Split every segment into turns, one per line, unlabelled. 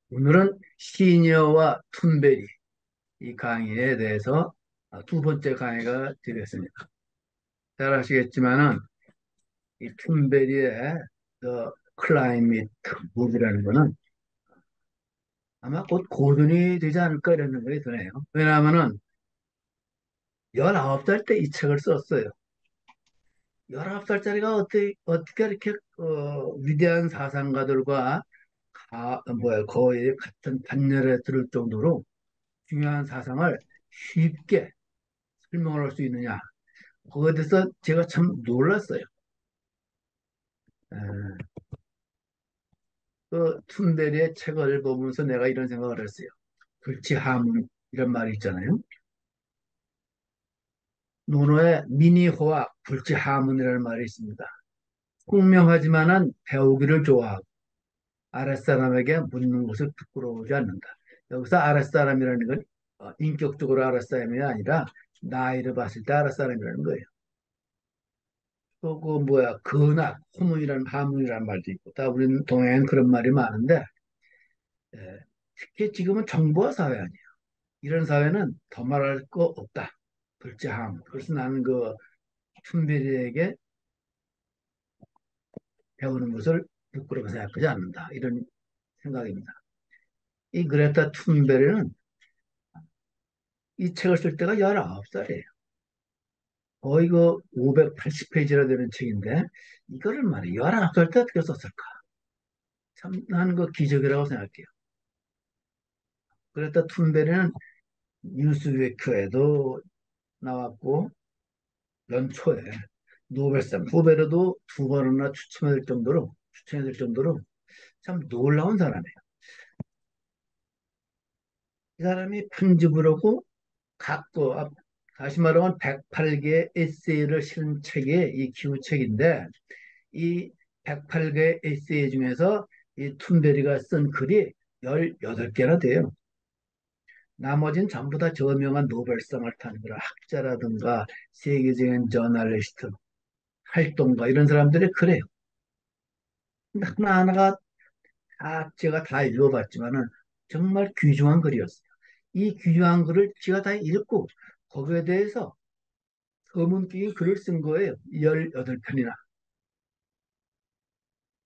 오늘은 시니어와 툰베리 이 강의에 대해서 두 번째 강의가 되겠습니다. 잘 아시겠지만은 이 툰베리의 The Climate Move이라는 거는 아마 곧 고전이 되지 않을까 이런 생각이 드네요. 왜냐하면은 19살 때 이 책을 썼어요. 19살짜리가 어떻게 이렇게 위대한 사상가들과 거의 같은 반열에 들을 정도로 중요한 사상을 쉽게 설명을 할 수 있느냐. 그거에 대해서 제가 참 놀랐어요. 에, 그 툰베리의 책을 보면서 내가 이런 생각을 했어요. 불치하문 이런 말이 있잖아요. 논어에 미니호학 불치하문이라는 말이 있습니다. 총명하지만은 배우기를 좋아하고 아랫사람에게 묻는 것을 부끄러워하지 않는다. 여기서 아랫사람이라는 건 인격적으로 아랫사람이 아니라 나이를 봤을 때 아랫사람이라는 거예요. 또 그 뭐야 근학, 호문이라는 하문이라는 말도 있고 다 우리는 동양엔 그런 말이 많은데 예, 특히 지금은 정보화 사회 아니에요. 이런 사회는 더 말할 거 없다. 불제함. 그래서 나는 그 춘베리에게 배우는 것을 부끄럽게 생각하지 않는다. 이런 생각입니다. 이 그레타 툰베리는 이 책을 쓸 때가 19살이에요. 거의 그 580페이지나 되는 책인데 이거를 말이야 19살 때 어떻게 썼을까? 참 나는 그 기적이라고 생각해요. 그레타 툰베리는 뉴스위크에도 나왔고 연초에 노벨상 후배로도 두 번이나 추천해될 정도로 참 놀라운 사람이에요. 이 사람이 편집을 하고 각도 다시 말하면 108개의 에세이를 실은 책이 이 기후책인데 이 108개의 에세이 중에서 이 툰베리가 쓴 글이 18개나 돼요. 나머지는 전부 다 저명한 노벨상을 탄 그런 학자라든가 세계적인 저널리스트, 활동가 이런 사람들이 그래요. 근데 하나하나가 제가 다 읽어봤지만은 정말 귀중한 글이었어요. 이 귀중한 글을 제가 다 읽고 거기에 대해서 서문격인 글을 쓴 거예요. 18편이나.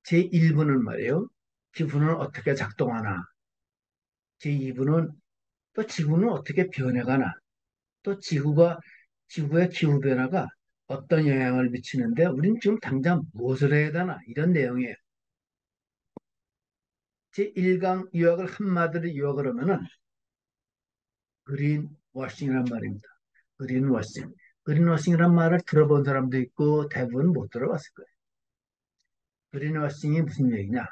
제1부는 말이에요. 기후는 어떻게 작동하나. 제2부는 또 지구는 어떻게 변해가나. 또 지구의 기후변화가 어떤 영향을 미치는데 우린 지금 당장 무엇을 해야 되나. 이런 내용이에요. 제1강 요약을 한마디로 요약을 하면은 그린 워싱이란 말입니다. 그린 워싱. 그린 워싱이란 말을 들어본 사람도 있고 대부분 못 들어봤을 거예요. 그린 워싱이 무슨 얘기냐?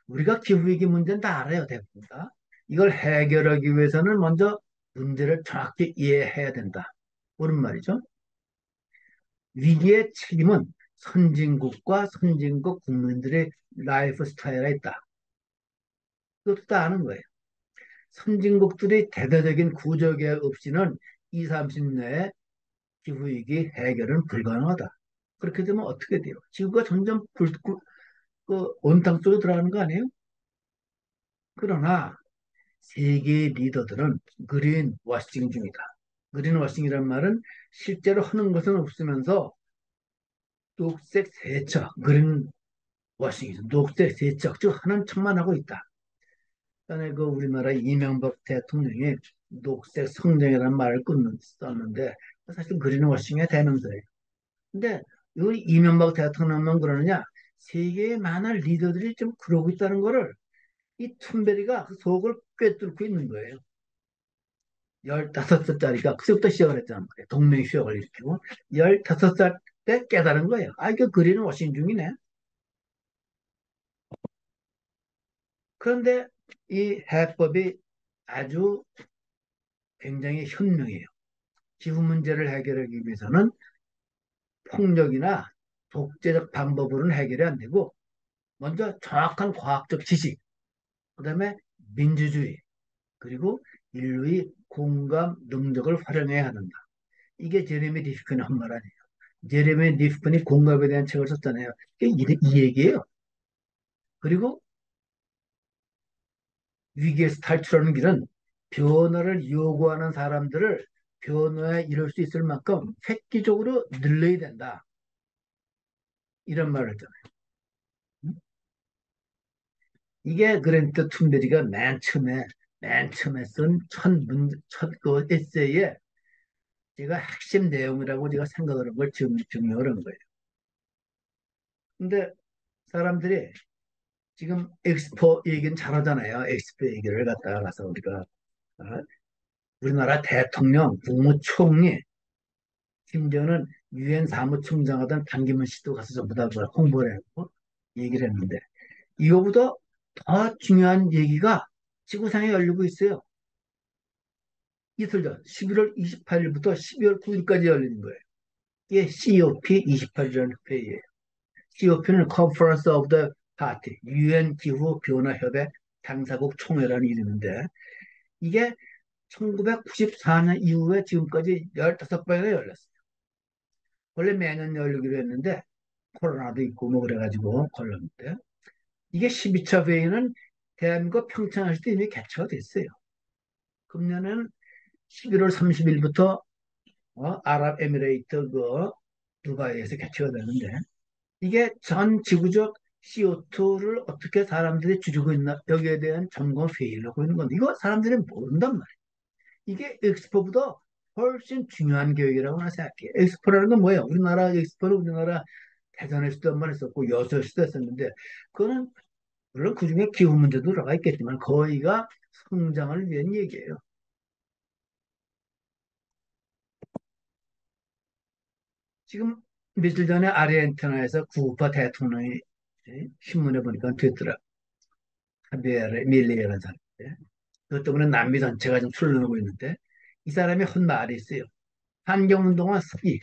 우리가 기후위기 문제는 다 알아요, 대부분 다. 이걸 해결하기 위해서는 먼저 문제를 정확히 이해해야 된다. 그런 말이죠. 위기의 책임은 선진국과 선진국 국민들의 라이프 스타일에 있다. 그것도 다 아는 거예요. 선진국들이 대대적인 구조개혁 없이는 2, 30년에 기후위기 해결은 불가능하다. 그렇게 되면 어떻게 돼요? 지구가 점점 온탕 속에 들어가는 거 아니에요? 그러나 세계 리더들은 그린 워싱 중이다. 그린 워싱이란 말은 실제로 하는 것은 없으면서 녹색 세척, 그린 워싱이죠. 녹색 세척, 즉 하는 척만 하고 있다. 전에 그 우리나라 이명박 대통령이 녹색 성장이라는 말을 썼는데 사실 그린 워싱의 대명사예요. 근데 이 이명박 대통령만 그러느냐? 세계의 많은 리더들이 좀 그러고 있다는 거를 이 툰베리가 그 속을 꿰뚫고 있는 거예요. 15살짜리가 그때부터 시작을 했잖아. 동맹휴학을 일으키고 15살 때 깨달은 거예요. 아, 이거 그리는 워싱 중이네. 그런데 이 해법이 아주 굉장히 현명해요. 기후 문제를 해결하기 위해서는 폭력이나 독재적 방법으로는 해결이 안 되고 먼저 정확한 과학적 지식, 그다음에 민주주의, 그리고 인류의 공감 능력을 활용해야 한다. 이게 제레미 디프킨의 한 말 아니에요. 제레미 디프킨이 공감에 대한 책을 썼잖아요. 이게 이 얘기예요. 그리고 위기에서 탈출하는 길은 변화를 요구하는 사람들을 변화에 이룰 수 있을 만큼 획기적으로 늘려야 된다. 이런 말을 했잖아요. 이게 그랜트 툰베리가 맨 처음에 쓴 첫그 에세이의 제가 핵심 내용이라고 제가 생각하는 걸 증명을 한 거예요. 근데 사람들이 지금 엑스포 얘기는 잘하잖아요. 엑스포 얘기를 갖다가 가서 우리가 어? 우리나라 대통령, 국무총리, 심지어는 유엔 사무총장하던 반기문 씨도 가서 전부 다 홍보를 했고 얘기를 했는데 이거보다 더 중요한 얘기가 지구상에 열리고 있어요. 이틀 전 11월 28일부터 12월 9일까지 열리는 거예요. 이게 COP28이라는 회의예요. COP는 Conference of the Party, 유엔 기후 변화 협약 당사국 총회라는 이름인데 이게 1994년 이후에 지금까지 15번이나 열렸어요. 원래 매년 열리기로 했는데 코로나도 있고 뭐 그래가지고 걸렸는데 이게 12차 회의는 대한민국 평창에서 이미 개최가 됐어요. 금년에는 11월 30일부터 아랍에미레이트 두바이에서 개최가 되는데 이게 전 지구적 CO2를 어떻게 사람들이 줄이고 있나 여기에 대한 점검 회의를 하고 있는 건데 이거 사람들이 모른단 말이에요. 이게 엑스포보다 훨씬 중요한 계획이라고 나 생각해요. 엑스포라는 건 뭐예요? 우리나라 엑스포는 우리나라 대전에서도 한 번 했었고 여수에서도 했었는데 그거는 물론 그중에 기후 문제도 들어가 있겠지만 거의가 성장을 위한 얘기예요. 지금 며칠 전에 아르헨티나에서 구우파 대통령이 신문에 보니까 됐더라. 하비에르 밀레이라는 사람인데 그것 때문에 남미 전체가 좀 술렁이고 있는데 이 사람이 한 말이 있어요. 환경운동은 습기.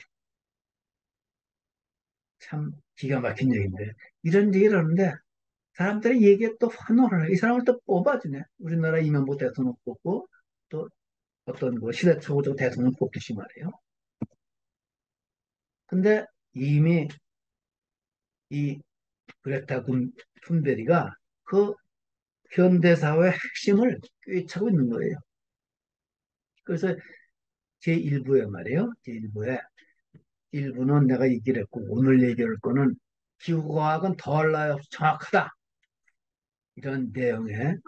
참 기가 막힌 얘기인데 이런 얘기를 하는데 사람들이 얘기에 또 환호를 해. 이 사람을 또 뽑아주네. 우리나라 이명박 대통령 뽑고 또 어떤 그 시대 초고정 대통령 뽑듯이 말이에요. 근데 이미 이 그레타 툰베리가 그 현대사회의 핵심을 꿰차고 있는 거예요. 그래서 제1부에 말이에요. 제1부에 일부는 내가 얘기를 했고 오늘 얘기할 거는 기후과학은 덜 나요 정확하다. 이런 내용의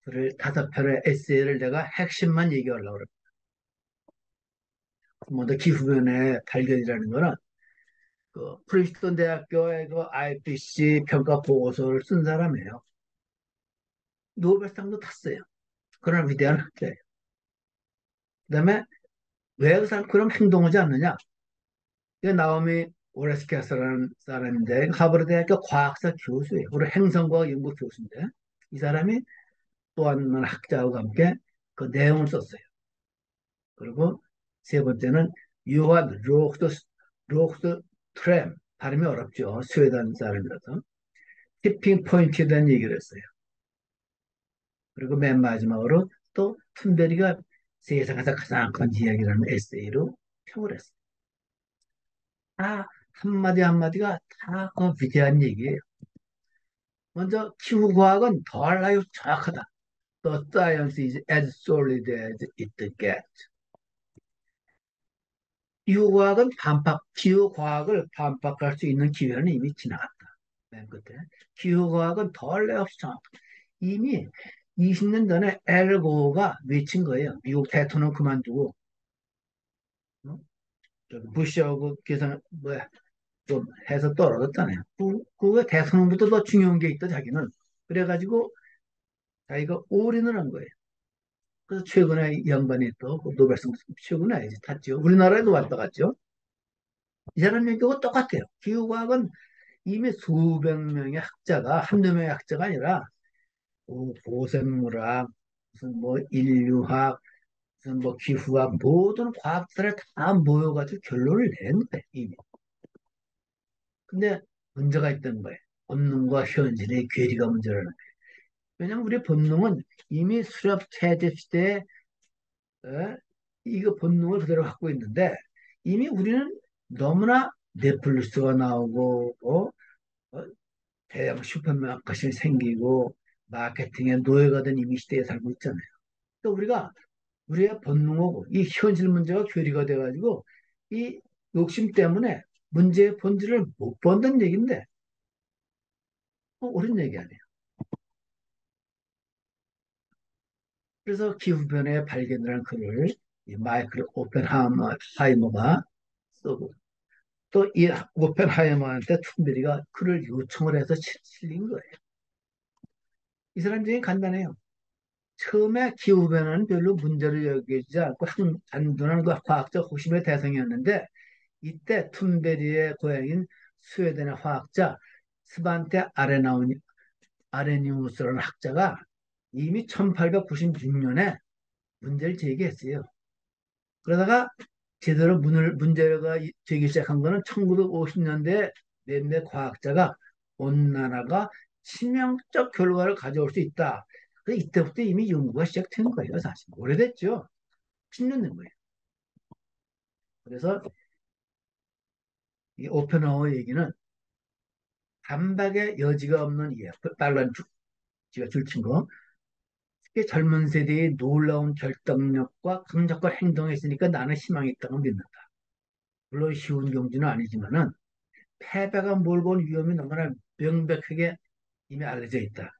그를 5편의 에세이를 내가 핵심만 얘기하려고 그래요. 먼저 기후변의 발견이라는 거는 그 프린스턴 대학교의 그 IPCC 평가 보고서를 쓴 사람이에요. 노벨상도 탔어요. 그런 위대한 학자예요. 그다음에 왜 그 사람 그런 행동하지 않느냐? 이게 나오미 오레스케스라는 사람인데 하버드 대학교 과학사 교수예요. 그리고 행성과학 연구 교수인데 이 사람이 또 한 학자하고 함께 그 내용을 썼어요. 그리고 세 번째는 요한 록스 트램 발음이 어렵죠. 스웨덴 사람이라서 티핑 포인트에 대한 얘기를 했어요. 그리고 맨 마지막으로 또 툰베리가 세상에서 가장 큰 이야기라는 에세이로 평을 했어요. 다 한마디 한마디가 다 그 위대한 얘기예요. 먼저 기후과학은 더 알아요 정확하다. The science is as solid as it gets. 기후과학을 반박할 수 있는 기회는 이미 지나갔다. 맨 끝에. 기후과학은 덜레 없이 정확하다. 이미 20년 전에 엘 고어가 외친 거예요. 미국 대통령 그만두고 어? 부시하고 계산 뭐야 좀 해서 떨어졌잖아요. 그거 대통령부터 더 중요한 게 있다 자기는. 그래가지고 자기가 올인을 한 거예요. 그래서 최근에 이 양반이 또그 노벨상 최근에 이제 탔죠. 우리나라에도 왔다 갔죠. 이 사람 얘기하고 똑같아요. 기후과학은 이미 수백 명의 학자가 한두 명의 학자가 아니라 고생물학, 무슨 뭐 인류학, 무슨 뭐 기후학 모든 과학자를 다 모여가지고 결론을 낸 거예요. 이미. 근데 문제가 있던 거예요. 본능과 현실의 괴리가 문제라는 거예요. 왜냐하면 우리 본능은 이미 수렵 체제 시대에 이거 본능을 그대로 갖고 있는데 이미 우리는 너무나 넷플릭스가 나오고 대형 슈퍼마켓이 생기고 마케팅의 노예가 된 이미 시대에 살고 있잖아요. 또 우리가 우리의 본능하고 이 현실 문제가 괴리가 돼가지고 이 욕심 때문에 문제의 본질을 못 본다는 얘기인데 옳은 얘기 아니에요. 그래서 기후변화의 발견이라는 글을 이 마이클 오펜하이머가 쓰고 또 이 오펜하이머한테 툰베리가 글을 요청을 해서 실린 거예요. 이 사람 중에 간단해요. 처음에 기후변화는 별로 문제를 여기지 않고 한둔한 그 과학적 호심의 대상이었는데 이때 툰베리의 고향인 스웨덴의 화학자 스반테 아레니우스라는 학자가 이미 1896년에 문제를 제기했어요. 그러다가 제대로 문제가 제기 시작한 거는 1950년대 몇몇 과학자가 온난화가 치명적 결과를 가져올 수 있다. 그래서 이때부터 이미 연구가 시작된 거예요, 사실. 오래됐죠. 10년 된 거예요. 그래서 이 오펜하워 얘기는 반박의 여지가 없는 이해, 빨간 지가 줄친 거. 특히 젊은 세대의 놀라운 결단력과 강력한 행동이 있으니까 나는 희망이 있다고 믿는다. 물론 쉬운 경주는 아니지만은 패배가 몰고 온 위험이 너무나 명백하게 이미 알려져 있다.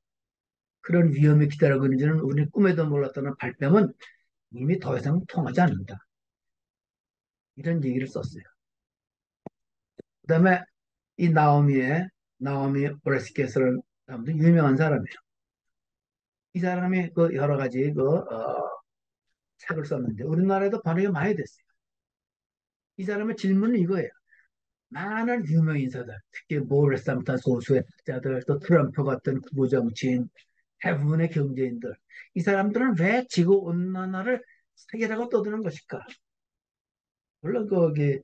그런 위험이 기다리고 있는지는 우리 꿈에도 몰랐다는 발뺌은 이미 더 이상 통하지 않는다. 이런 얘기를 썼어요. 그 다음에 이 나오미 오레스케스라는 사람도 유명한 사람이에요. 이 사람이 그 여러 가지 책을 썼는데 우리나라에도 번역이 많이 됐어요. 이 사람의 질문은 이거예요. 많은 유명 인사들, 특히 모레삼타 소수의 학자들, 또 트럼프 같은 극우 정치인, 대부분의 경제인들, 이 사람들은 왜 지구 온난화를 세계라고 떠드는 것일까? 물론 거기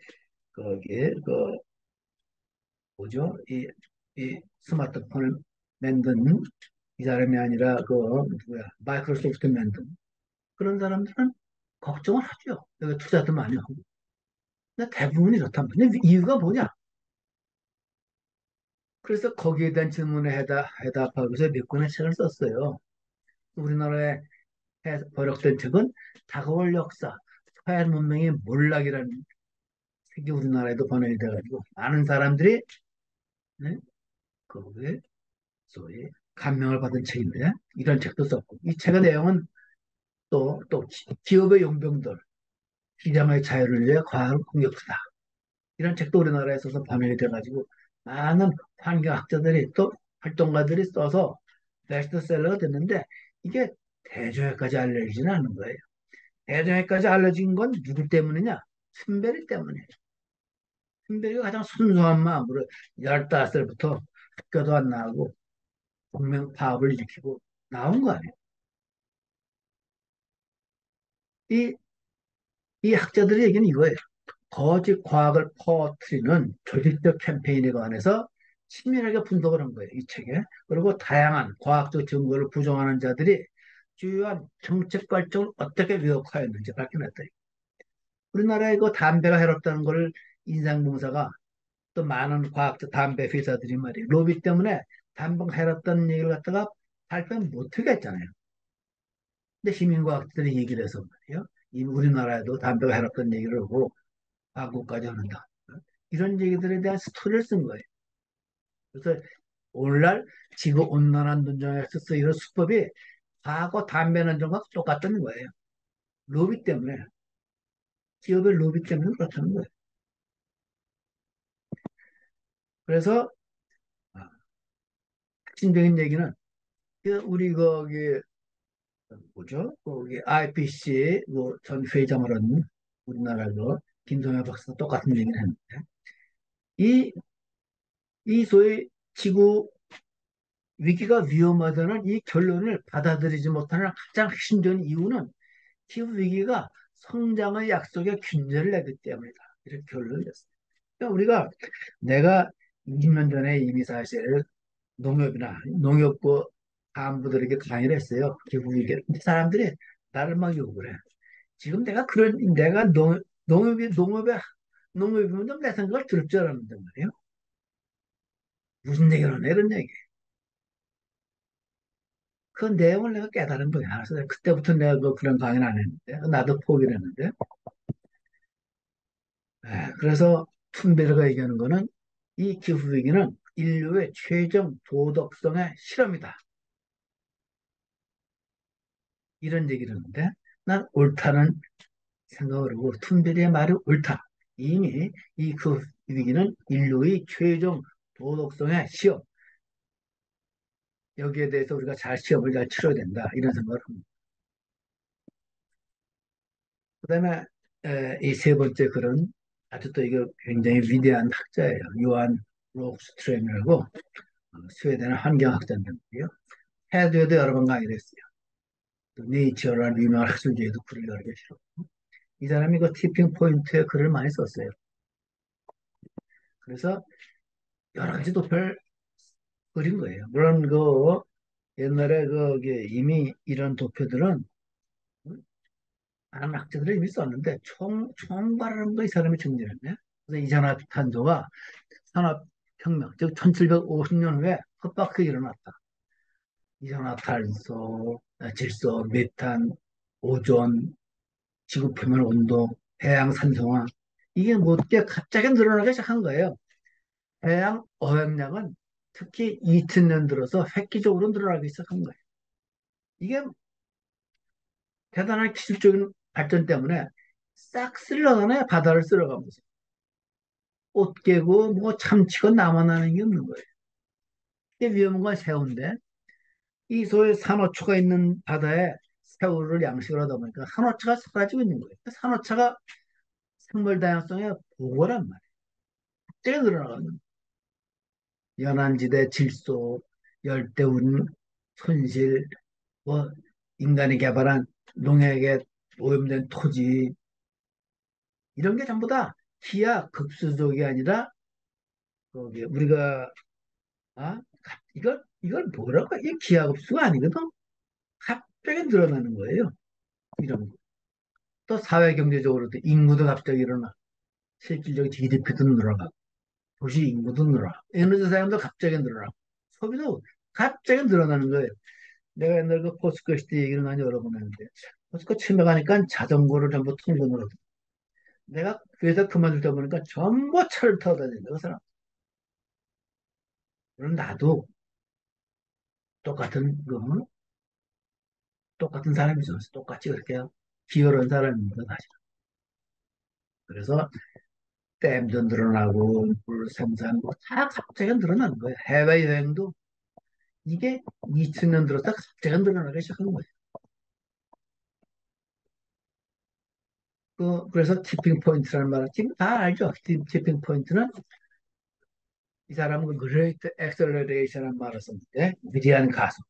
뭐죠? 이 스마트폰을 만든 이 사람이 아니라 그 누구야? 마이크로소프트 만든 그런 사람들은 걱정을 하죠. 여기 투자도 많이 하고. 근데 대부분이 그렇단 말이에요. 근데 이유가 뭐냐? 그래서 거기에 대한 질문에 해답하고서 몇 권의 책을 썼어요. 우리나라에 번역된 책은 다가올 역사, 서양 문명의 몰락이라는 책이 우리나라에도 번역이 돼가지고 많은 사람들이 네? 거기에 소위 감명을 받은 책인데 이런 책도 썼고 이 책의 내용은 또 기업의 용병들, 시장의 자유를 위해 과학을 공격하다 이런 책도 우리나라에 서서 번역이 돼가지고 많은 환경학자들이 또 활동가들이 써서 베스트셀러가 됐는데 이게 대중에까지 알려지지는 않는 거예요. 대중에까지 알려진 건 누구 때문이냐? 슨베리 때문에. 슨베리가 가장 순수한 마음으로 15살부터 학교도 안 나가고 동맹 파업을 일으키고 나온 거 아니에요. 이, 이 학자들의 얘기는 이거예요. 거짓 과학을 퍼뜨리는 조직적 캠페인에 관해서 치밀하게 분석을 한 거예요, 이 책에. 그리고 다양한 과학적 증거를 부정하는 자들이 주요한 정책 결정을 어떻게 왜곡하였는지 밝혀냈다. 우리나라에 그 담배가 해롭다는 걸 인상공사가 또 많은 과학적 담배 회사들이 말이에요. 로비 때문에 담배가 해롭다는 얘기를 갖다가 발표 못하게 했잖아요. 근데 시민과학자들이 얘기를 해서 말이에요. 이 우리나라에도 담배가 해롭다는 얘기를 하고 광고까지 하는다. 이런 얘기들에 대한 스토리를 쓴 거예요. 그래서 오늘날 지구 온난화 논쟁에서 쓰이는 수법이 과거 담배 논쟁과 똑같다는 거예요. 로비 때문에, 기업의 로비 때문에 그렇다는 거예요. 그래서 핵심적인 얘기는 우리 거기 뭐죠? 거기 IPC 전 회장을 한 우리나라 김성애 박사 똑같은 얘기를 했는데 이, 이 소위 지구 위기가 위험하다는 이 결론을 받아들이지 못하는 가장 핵심적인 이유는 기후 위기가 성장의 약속에 균열을 내기 때문이다. 이렇게 결론을 냈어요. 그러니까 우리가 내가 20년 전에 이미 사실 농협부 간부들에게 강의를 했어요. 기후 위기를. 근데 사람들이 나를 막 욕을 해. 지금 내가 농업이면 좀 내 생각을 들을 줄 알았는데 말이에요. 무슨 얘기를 하냐 이런 얘기. 그 내용을 내가 깨달은 거야. 그래서 그때부터 내가 그런 강의는 안 했는데, 나도 포기를 했는데. 그래서 툰베르가 얘기하는 거는 이 기후위기는 인류의 최종 도덕성의 실험이다. 이런 얘기를 하는데, 난 옳다는 생각을 하고, 툰베리의 말이 옳다. 이미 이 기후위기는 인류의 최종 도덕성의 시험. 여기에 대해서 우리가 잘 시험을 잘 치러야 된다. 이런 생각을 합니다. 그 다음에 이 세 번째 글은 아주 또 이거 굉장히 위대한 학자예요. 요한 록스트렘이라고 스웨덴의 환경학자인데요. 해외에도 여러 번 강의를 했어요. 또 네이처라는 유명한 학술지에도 글을 여러 개 실었고 이 사람이 그 티핑 포인트에 글을 많이 썼어요. 그래서 여러 가지 도표를 그린 거예요. 물론 그 옛날에 이미 이런 도표들은 많은 학자들이 이미 썼는데 총괄하는 거 이 사람이 정리했네. 그래서 이산화탄소가 산업혁명, 즉 1750년 후에 급박하게 일어났다. 이산화탄소, 질소, 메탄, 오존, 지구 표면 온도, 해양 산성화 이게 못게 갑자기 늘어나기 시작한 거예요. 해양 어획량은 특히 2000년 들어서 획기적으로 늘어나기 시작한 거예요. 이게 대단한 기술적인 발전 때문에 싹 쓸려가네 바다를 쓸어가면서 옷 깨고 뭐 참치고 남아나는 게 없는 거예요. 이게 위험한 건 새우인데 이 소위 산호초가 있는 바다에 새우를 양식을 하다 보니까 산호초가 사라지고 있는 거예요. 산호초가 생물 다양성의 보고란 말이에요. 갑자기 늘어나가는 거예요. 연안지대 질소, 열대우림, 손실, 뭐 인간이 개발한 농약에 오염된 토지 이런 게 전부 다 기하 급수적이 아니라 우리가 이걸 뭐라고 이게 기하 급수가 아니거든. 갑자기 늘어나는 거예요. 이런 거. 또 사회 경제적으로도 인구도 갑자기 일어나. 실질적인 GDP도 늘어나. 도시 인구도 늘어나. 에너지 사용도 갑자기 늘어나. 소비도 갑자기 늘어나는 거예요. 내가 옛날 그 포스코 시대 얘기를 많이 여러 번 했는데 포스코 처음에 가니까 자전거를 전부 통근으로 하거든. 내가 회사 그만둘 때 보니까 전부 차를 타고 다닌다. 그 사람. 그럼 나도 똑같은 똑같은 사람이죠. 똑같이 그렇게 기여한 사람입니다. 사실. 그래서 댐도 늘어나고 물 생산 뭐다 갑자기 늘어나는 거예요. 해외여행도 이게 2000년 들었다 갑자기 늘어나기 시작한 거예요. 그래서 티핑 포인트라는 말을 지금 다 알죠. 티핑 포인트는 이 사람은 그레이트 엑셀러레이션이라는 말을 썼는데 위대한 가속.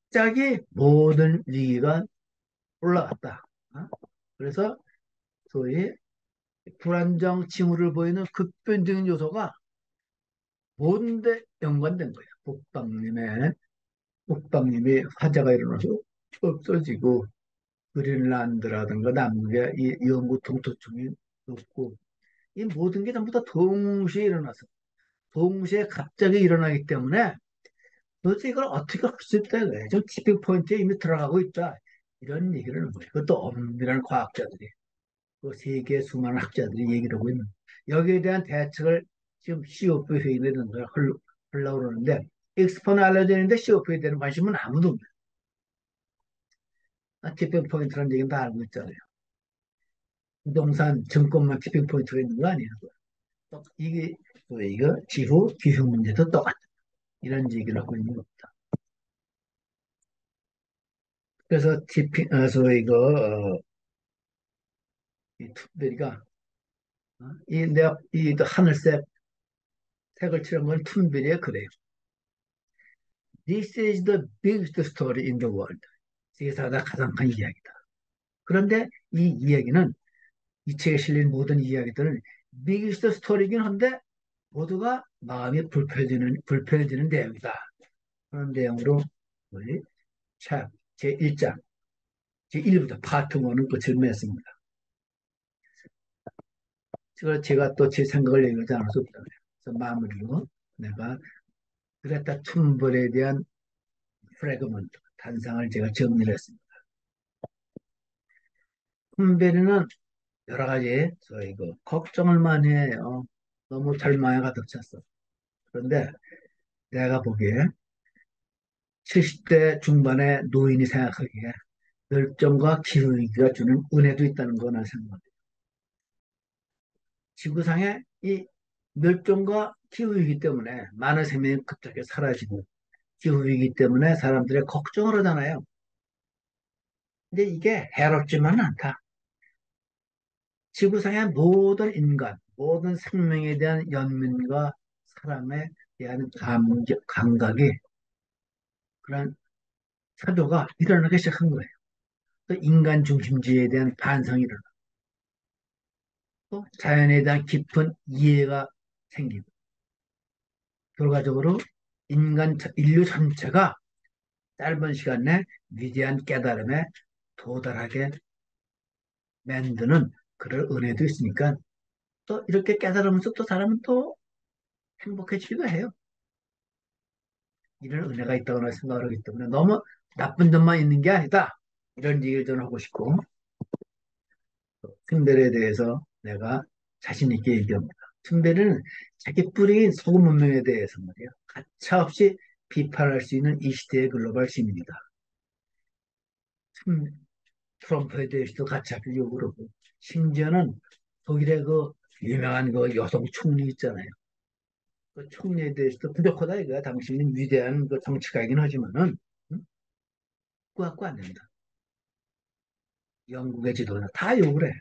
갑자기 모든 위기가 올라갔다. 어? 그래서 소위 불안정 징후를 보이는 급변적인 요소가 모든 데 연관된 거예요. 북방님이 화재가 일어나서 없어지고 그린란드라든가 남극의 이 영구 동토층이 높고 이 모든 게 전부 다 동시에 일어나서 동시에 갑자기 일어나기 때문에 도대체 이걸 어떻게 할 수 있다 이거예요. 좀 티핑 포인트에 이미 들어가고 있다. 이런 얘기를 하는 거예요. 그것도 엄밀한 과학자들이 그 세계 수많은 학자들이 얘기를 하고 있는 거예요. 여기에 대한 대책을 지금 COP 회의에 되는 걸 하려고 그러는데 익스퍼는 알려져 있는데 COP에 대한 관심은 아무도 없어요. 티핑 포인트라는 얘기는 다 알고 있잖아요. 부동산, 증권만 티핑 포인트가 있는 거 아니에요. 이게 이거 기후 문제도 똑같다. 이런 얘기를 하고 있는 겁니다. 그래서 소위 이 툰베리가 내가 이 하늘색 색을 칠한 건 툰베리의 그래요. This is the biggest story in the world. 세상에서 가장 큰 이야기다. 그런데 이 이야기는 이 책에 실린 모든 이야기들은 biggest story이긴 한데 모두가 마음이 불편해지는 내용이다. 그런 내용으로 우리 책 제1장 제1부터 파트 1은 끝을 맺습니다. 제가 또 제 생각을 얘기하지 않을 수 없잖아요. 그래서 마무리로 내가 그레타 툰버리에 대한 프래그먼트, 단상을 제가 정리를 했습니다. 툰베리는 여러 가지 저희 그 걱정을 많이 해요. 너무 절망에 가득 찼어. 그런데 내가 보기에 70대 중반의 노인이 생각하기에 멸종과 기후위기가 주는 은혜도 있다는 거나 생각합니다. 지구상에 이 멸종과 기후위기 때문에 많은 생명이 급작에 사라지고 기후위기 때문에 사람들의 걱정을 하잖아요. 근데 이게 해롭지만은 않다. 지구상의 모든 인간, 모든 생명에 대한 연민과 사람에 대한 감각이 그런 사조가 일어나기 시작한 거예요. 또 인간 중심주의에 대한 반성이 일어나고 자연에 대한 깊은 이해가 생기고 결과적으로 인류 전체가 짧은 시간 내 위대한 깨달음에 도달하게 만드는 그런 은혜도 있으니까 또 이렇게 깨달으면서 또 사람은 또 행복해지기도 해요. 이런 은혜가 있다고 생각을 하기 때문에 너무 나쁜 점만 있는 게 아니다. 이런 얘기를 저는 하고 싶고 숭배에 대해서 내가 자신 있게 얘기합니다. 숭배는 자기 뿌리인 소금 문명에 대해서 말이에요. 가차없이 비판할 수 있는 이 시대의 글로벌 시민이다. 트럼프에 대해서도 가차없이 욕을 하고 심지어는 독일의 그 유명한 그 여성 총리 있잖아요. 그 총리에 대해서도 부족하다 이거야. 당신은 위대한 그 정치가이긴 하지만은 응? 그거 갖고 안 된다. 영국의 지도자 다 욕을 해.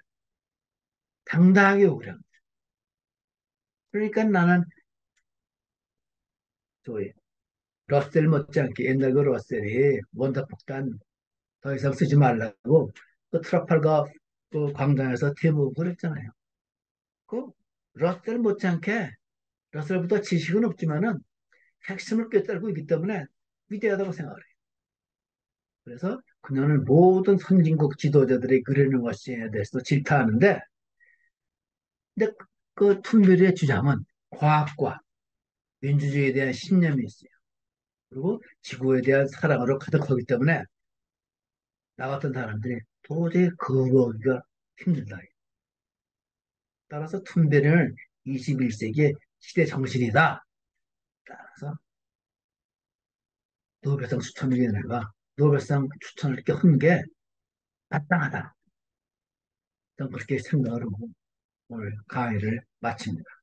당당하게 욕을 해. 그러니까 나는 저기 러셀 못지않게 옛날 그 러셀이 원자폭탄 더 이상 쓰지 말라고 그 트라팔가 그 광장에서 대모을 그랬잖아요. 그 러셀 못지않게 러셀보다 지식은 없지만은 핵심을 꿰뚫고 있기 때문에 위대하다고 생각을 해요. 그래서 그녀는 모든 선진국 지도자들이 그리는 것에 대해서 질타하는데 근데 그 툰베리의 주장은 과학과 민주주의에 대한 신념이 있어요. 그리고 지구에 대한 사랑으로 가득하기 때문에 나 같은 사람들이 도저히 거부하기가 힘들다. 따라서 툰베리는 21세기의 시대 정신이다. 따라서 노벨상 추천위원회가 노벨상 추천을 이렇게 한 게 마땅하다. 저는 그렇게 생각을 하고 오늘 강의를 마칩니다.